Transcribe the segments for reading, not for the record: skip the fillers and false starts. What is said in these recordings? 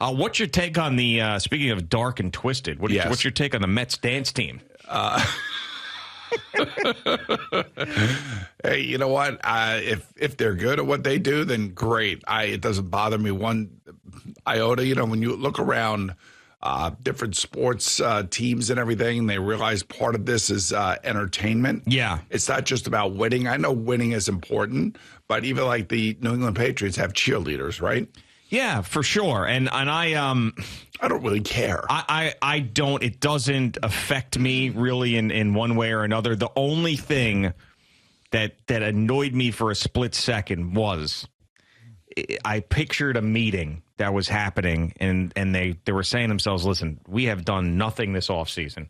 What's your take on the, speaking of dark and twisted, what's your take on the Mets dance team? Hey, you know what? If they're good at what they do, then great. It doesn't bother me one iota. You know, when you look around different sports teams and everything, they realize part of this is entertainment. Yeah. It's not just about winning. I know winning is important, but even like the New England Patriots have cheerleaders, right? Yeah, for sure. And I don't really care. I don't. It doesn't affect me really in one way or another. The only thing that annoyed me for a split second was I pictured a meeting that was happening, and they were saying to themselves, listen, we have done nothing this offseason.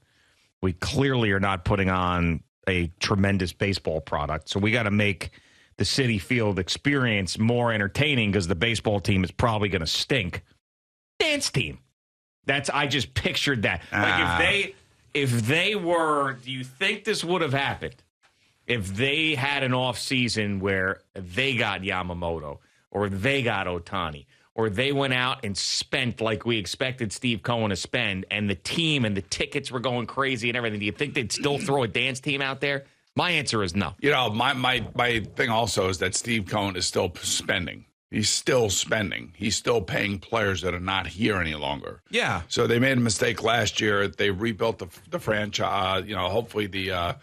We clearly are not putting on a tremendous baseball product, so we got to make the Citi Field experience more entertaining because the baseball team is probably going to stink. Dance team. I just pictured that. Like if they were, do you think this would have happened if they had an off season where they got Yamamoto or they got Ohtani or they went out and spent like we expected Steve Cohen to spend and the team and the tickets were going crazy and everything? Do you think they'd still throw a dance team out there? My answer is no. You know, my thing also is that Steve Cohen is still spending. He's still spending. He's still paying players that are not here any longer. Yeah. So they made a mistake last year. They rebuilt the franchise. You know, hopefully the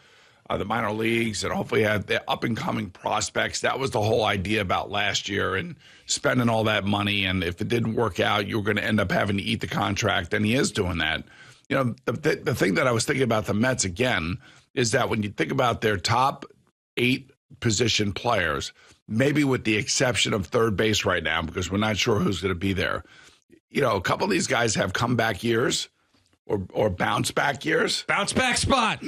minor leagues and hopefully had the up and coming prospects. That was the whole idea about last year and spending all that money. And if it didn't work out, you were going to end up having to eat the contract. And he is doing that. You know, the thing that I was thinking about the Mets again is that when you think about their top 8 position players, maybe with the exception of third base right now, because we're not sure who's going to be there, you know, a couple of these guys have comeback years or bounce back years. Bounce back spot.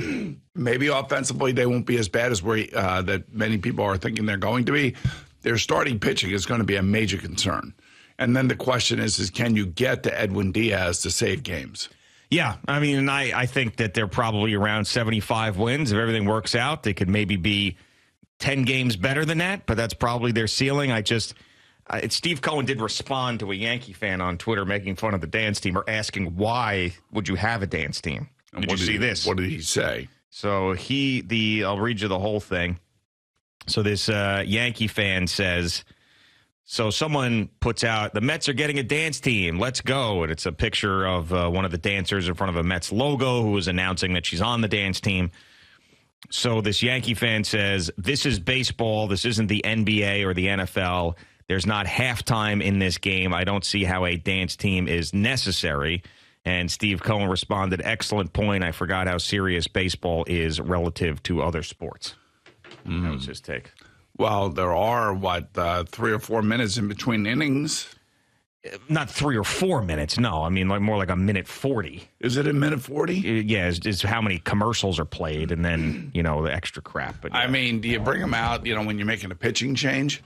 Maybe offensively they won't be as bad as that many people are thinking they're going to be. Their starting pitching is going to be a major concern. And then the question is can you get to Edwin Diaz to save games? Yeah, I mean, I think that they're probably around 75 wins. If everything works out, they could maybe be 10 games better than that, but that's probably their ceiling. Steve Cohen did respond to a Yankee fan on Twitter making fun of the dance team or asking, why would you have a dance team? Did you see this? What did he say? So I'll read you the whole thing. So this Yankee fan says, so someone puts out, the Mets are getting a dance team. Let's go. And it's a picture of one of the dancers in front of a Mets logo who is announcing that she's on the dance team. So this Yankee fan says, this is baseball. This isn't the NBA or the NFL. There's not halftime in this game. I don't see how a dance team is necessary. And Steve Cohen responded, excellent point. I forgot how serious baseball is relative to other sports. That was his take. Well, there are, 3 or 4 minutes in between innings? Not 3 or 4 minutes, no. I mean, more like a minute 40. Is it a minute 40? Yeah, is how many commercials are played and then, you know, the extra crap. But yeah. I mean, do you bring them out, you know, when you're making a pitching change?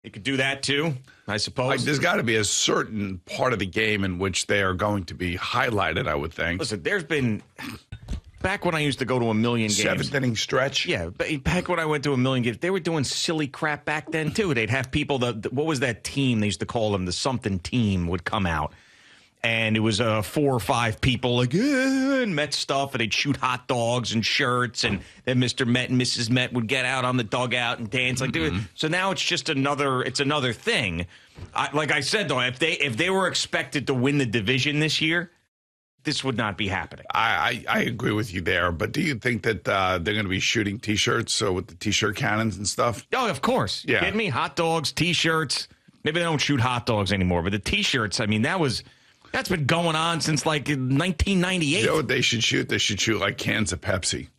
You could do that, too, I suppose. Like, there's got to be a certain part of the game in which they are going to be highlighted, I would think. Listen, there's been... Back when I used to go to a million games. 7th inning stretch? Yeah, back when I went to a million games, they were doing silly crap back then, too. They'd have people, what was that team? They used to call them the something team would come out. And it was 4 or 5 people like, and Met stuff, and they'd shoot hot dogs and shirts. And then Mr. Met and Mrs. Met would get out on the dugout and dance. So now it's just another thing. Like I said, though, if they were expected to win the division this year, this would not be happening. I agree with you there, but do you think that they're going to be shooting T-shirts with the T-shirt cannons and stuff? Oh, of course. Yeah. You kidding me? Hot dogs, T-shirts. Maybe they don't shoot hot dogs anymore, but the T-shirts, I mean, that's been going on since like 1998. You know what they should shoot? They should shoot like cans of Pepsi.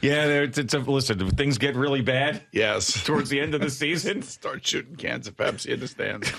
Yeah, listen, if things get really bad. Yes. Towards the end of the season. Start shooting cans of Pepsi in the stands.